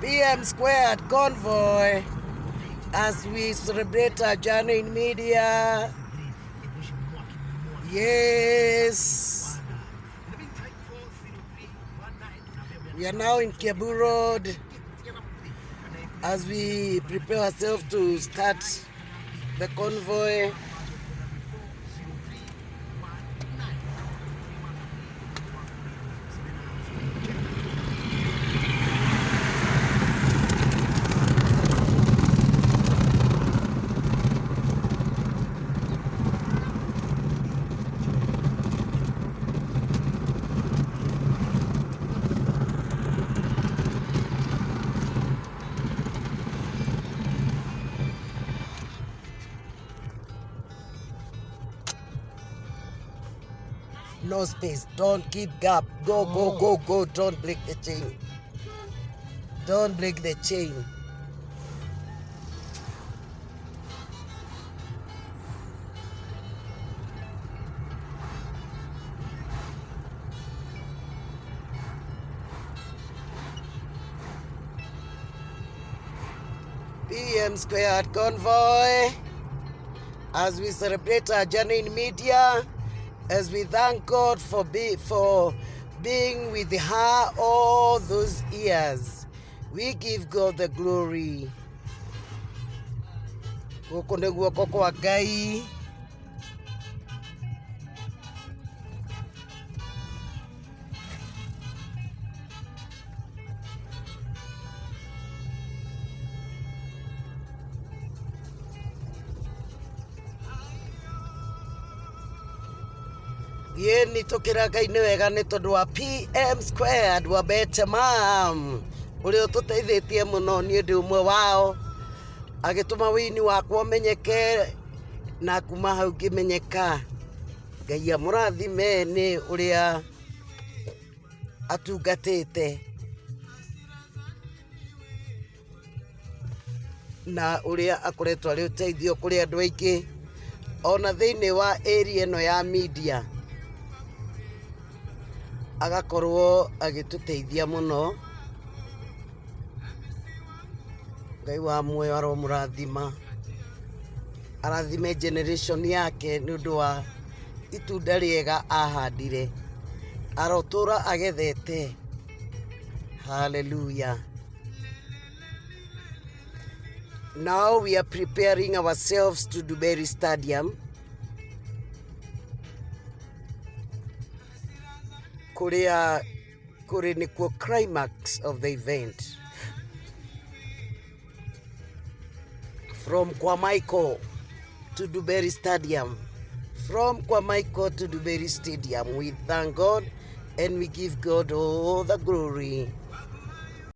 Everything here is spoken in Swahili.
PM2 convoy as we celebrate our journey in media. Yes. We are now in Kiabu Road as we prepare ourselves to start the convoy. No space, don't keep gap. Go, go, go, go. Don't break the chain. Don't break the chain. PM2 convoy as we celebrate our journey in media, as we thank God for being with her all those years. We give God the glory. Guku nĩ guoko kwa Ngai. Yeni tukira Ngai nĩ wega nĩ tondũ wa PM2 wa Betamam ũrĩa ũtũteithĩtie mũno, nĩ ũndũ ũmwe wao agĩtũma wini wakwa ũmenyeke na kuma hau ngĩmenyeka. Ngai amũrathime nĩ ũrĩa atungatĩte na ũrĩa akoretwo arĩ ũteithio kũrĩ andũ aingĩ ona thĩinĩ wa area ĩno ya media, agakorwo agĩtũteithia mũno. Ngai wa muoyo aromũrathima, arathime generation yake nĩ ũndũ wa itunda rĩega ahandire, arotũra agethete. Hallelujah. Now we are preparing ourselves to Ndumberi Stadium. Kũrĩa nĩkuo climax of the event. From Kwamaiko to Ndumberi Stadium. From Kwamaiko to Ndumberi Stadium. We thank God and we give God all the glory.